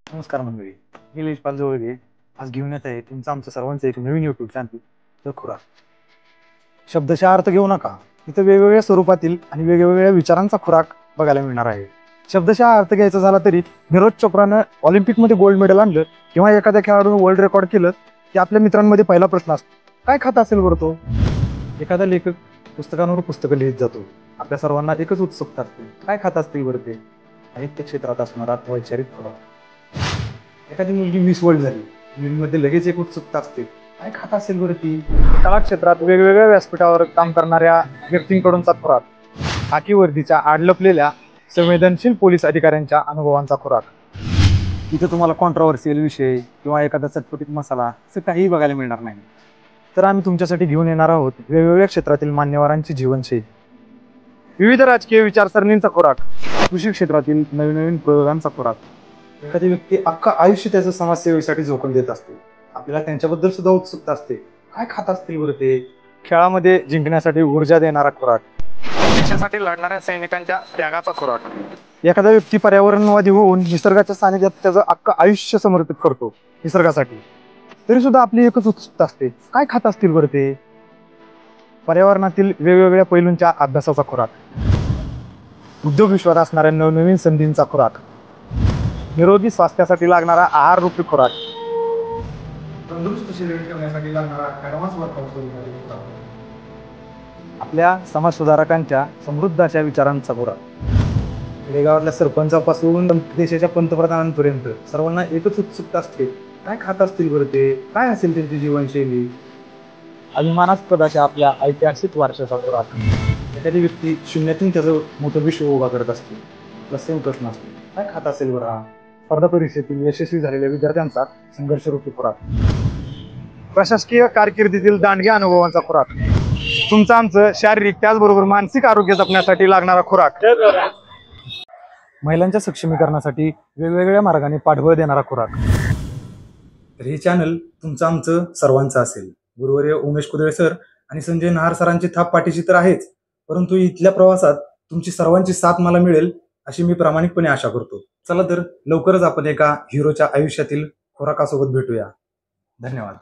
नमस्कार मंडळी, मी लेशपाल जवळगे आज घेऊन येत आहे तुमचं आमचं सर्वांचं एक नवीन यूट्यूब चॅनल द खुराक. शब्दशः अर्थ घेऊ नका, इथं वेगवेगळ्या स्वरूपातील आणि वेगवेगळ्या विचारांचा खुराक बघायला मिळणार आहे. शब्दशः अर्थ घ्यायचा झाला तरी नीरज चोप्रानं ऑलिम्पिकमध्ये गोल्ड मेडल आणलं किंवा एखाद्या खेळाडूनं वर्ल्ड रेकॉर्ड केलं की आपल्या मित्रांमध्ये पहिला प्रश्न असतो, काय खात असेल बरं तो? एखादा लेखक पुस्तकांवर पुस्तकं लिहित जातो. आपल्या सर्वांना एकच उत्सुकता असते, काय खात असतील बरं ते? साहित्य क्षेत्रात असणारा वैचारिक खुराक. एखादी मुलगी मिस वर्ल्ड झाली, मुलींमध्ये लगेच एक उत्सुकता असते, काय खात असेल बरं ती? कला क्षेत्रात वेगवेगळ्या व्यासपीठावर काम करणाऱ्या व्यक्तींकडूनचा खुराक. खाकी वर्दीच्या आड लपलेल्या संवेदनशील पोलीस अधिकाऱ्यांच्या अनुभवांचा खुराक. इथं तुम्हाला कॉन्ट्रोवर्सियल विषय किंवा एखादा चटपटीत मसाला असं काहीही बघायला मिळणार नाही. तर आम्ही तुमच्यासाठी घेऊन येणार आहोत वेगवेगळ्या क्षेत्रातील मान्यवरांची जीवनशैली, विविध राजकीय विचारसरणींचा खुराक, कृषी क्षेत्रातील नवीन नवीन प्रयोगांचा खुराक. एखादी व्यक्ती अख्खा आयुष्य त्याचं समाजसेवेसाठी झोकून देत असते, आपल्याला त्यांच्याबद्दल सुद्धा उत्सुकता असते, काय खात असतील बरं ते? खेळामध्ये जिंकण्यासाठी ऊर्जा देणारा खुराक, देशासाठी लढणाऱ्या सैनिकांच्या त्यागाचा खुराक. एखादा व्यक्ती पर्यावरणवादी होऊन निसर्गाच्या सानिध्यात त्याचं अख्खं आयुष्य समर्पित करतो निसर्गासाठी, तरी सुद्धा आपली एकच उत्सुकता असते, काय खात असतील बरं ते? पर्यावरणातील वेगवेगळ्या पैलूंच्या अभ्यासाचा खुराक, उद्योग विश्वात असणाऱ्या नवनवीन संधींचा खुराक, निरोगी स्वास्थ्यासाठी लागणारा आहार रूपी खुराक, तंदुरुस्त शरीर ठेवण्यासाठी लागणारा ऍडव्हान्स वर्कआउट खुराक, आपल्या समाज सुधारकांच्या समृद्ध अशा विचारांचा खुराक. खेडेगावातल्या सरपंचापासून देशाच्या पंतप्रधानांपर्यंत सर्वांना एकच उत्सुकता असते, काय खात असतील बरं ते? काय असेल त्यांची जीवनशैली? अभिमानास्पद अशा आपल्या ऐतिहासिक वारशाचा खुराक. एखादी व्यक्ती शून्यातून त्याचं मोठं विश्व उभा करत असते, आपला सेम प्रश्न असतो, काय खात असेल बरं हा? स्पर्धा परीक्षेतील यशस्वी झालेल्या विद्यार्थ्यांचा संघर्षरूपी खुराक. प्रशासकीय कारकिर्दीतील दांडग्या अनुभवांचा खुराक. तुमचं आमचं शारीरिक त्याचबरोबर मानसिक आरोग्य जपण्यासाठी लागणारा खुराक. महिलांच्या सक्षमीकरणासाठी वेगवेगळ्या मार्गाने पाठबळ देणारा खुराक. तर हे चॅनल तुमचं आमचं सर्वांचं असेल. गुरुवर्य उमेश कुदळे सर आणि संजय नहार सरांची थाप पाठीशी तर आहेच, परंतु इथल्या प्रवासात तुमची सर्वांची साथ मला मिळेल अशी मी प्रामाणिकपणे आशा करतो. चला तर लवकरच आपण एका हिरोच्या आयुष्यातील खुराकासोबत भेटूया. धन्यवाद.